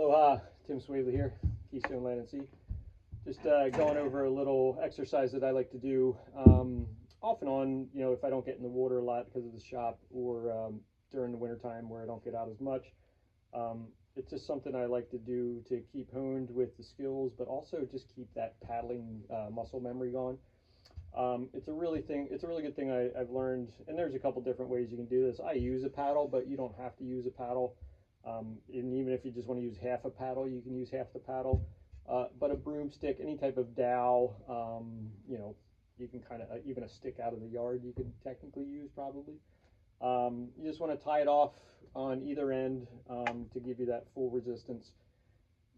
Aloha, Tim Swavely here, Keystone Land and Sea. Just going over a little exercise that I like to do off and on, if I don't get in the water a lot because of the shop or during the wintertime where I don't get out as much. It's just something I like to do to keep honed with the skills, but also just keep that paddling muscle memory going. It's a really good thing I've learned, and there's a couple different ways you can do this. I use a paddle, but you don't have to use a paddle. And even if you just want to use half a paddle, you can use half the paddle. But a broomstick, any type of dowel, you can kind of, even a stick out of the yard you could technically use probably. You just want to tie it off on either end to give you that full resistance.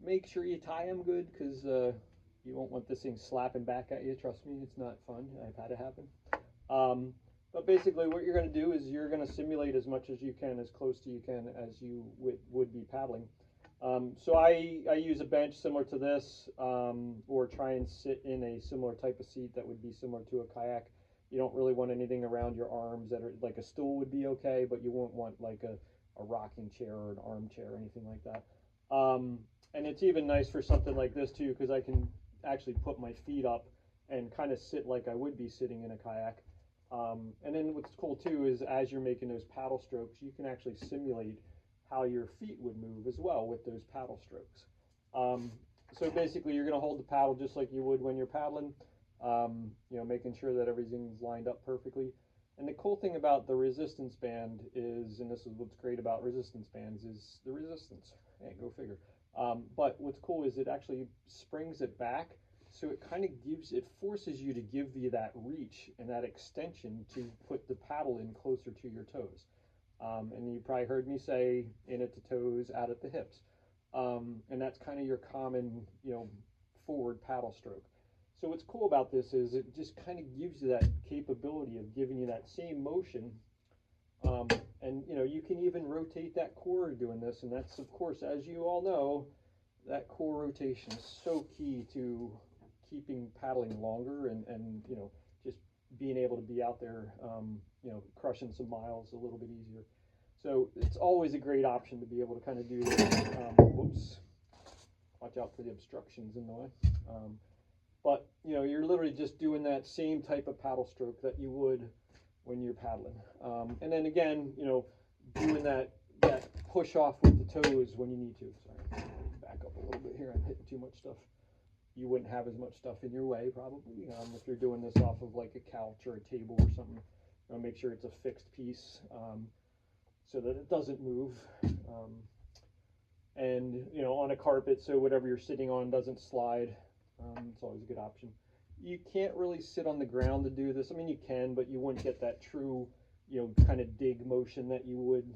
Make sure you tie them good because you won't want this thing slapping back at you. Trust me, it's not fun. I've had it happen. But basically what you're going to do is you're going to simulate as much as you can, as close to you can as you would be paddling. So I use a bench similar to this, or try and sit in a similar type of seat that would be similar to a kayak. You don't really want anything around your arms that are like a stool would be okay, but you won't want like a rocking chair or an armchair or anything like that. And it's even nice for something like this too, because I can actually put my feet up and kind of sit like I would be sitting in a kayak. And then what's cool too is as you're making those paddle strokes, you can actually simulate how your feet would move as well with those paddle strokes. So basically you're going to hold the paddle just like you would when you're paddling, making sure that everything's lined up perfectly. And the cool thing about the resistance band is, and this is what's great about resistance bands, is the resistance. Hey, go figure. But what's cool is it actually springs it back. So it kind of forces you to give you that reach and that extension to put the paddle in closer to your toes. And you probably heard me say in at the toes, out at the hips. And that's kind of your common, forward paddle stroke. So what's cool about this is it just kind of gives you that capability of giving you that same motion. And you can even rotate that core doing this. And that's, of course, as you all know, that core rotation is so key to keeping paddling longer and just being able to be out there, crushing some miles a little bit easier. So it's always a great option to be able to kind of do this. Whoops, watch out for the obstructions in the way. But you're literally just doing that same type of paddle stroke that you would when you're paddling. And then again, doing that push off with the toes when you need to. Sorry, back up a little bit here. I'm hitting too much stuff. You wouldn't have as much stuff in your way probably if you're doing this off of like a couch or a table or something. Make sure it's a fixed piece so that it doesn't move. And on a carpet, so whatever you're sitting on doesn't slide. It's always a good option. You can't really sit on the ground to do this. I mean, you can, but you wouldn't get that true, kind of dig motion that you would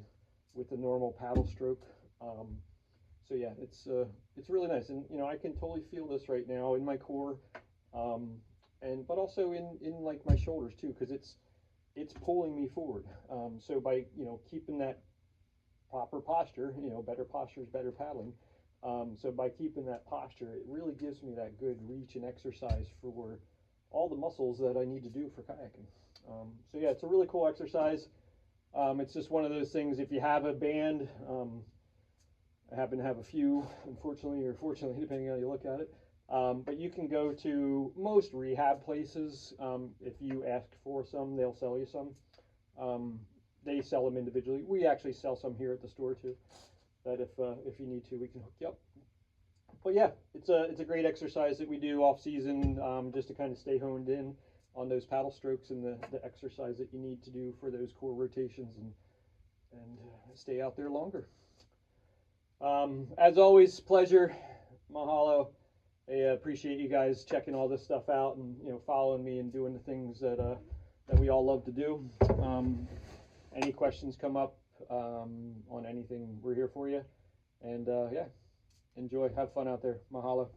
with a normal paddle stroke. So yeah, it's really nice, and I can totally feel this right now in my core, but also in like my shoulders too, because it's pulling me forward. So by keeping that proper posture, better posture is better paddling. So by keeping that posture, it really gives me that good reach and exercise for all the muscles that I need to do for kayaking. So yeah, it's a really cool exercise. It's just one of those things, if you have a band, I happen to have a few, unfortunately or fortunately, depending on how you look at it. But you can go to most rehab places. If you ask for some, they'll sell you some. They sell them individually. We actually sell some here at the store too. That if you need to, we can hook you up. But yeah, it's a great exercise that we do off season, just to kind of stay honed in on those paddle strokes and the exercise that you need to do for those core rotations and stay out there longer. As always, pleasure. Mahalo. I appreciate you guys checking all this stuff out and following me and doing the things that we all love to do. Any questions come up on anything, we're here for you. And yeah, enjoy, have fun out there. Mahalo.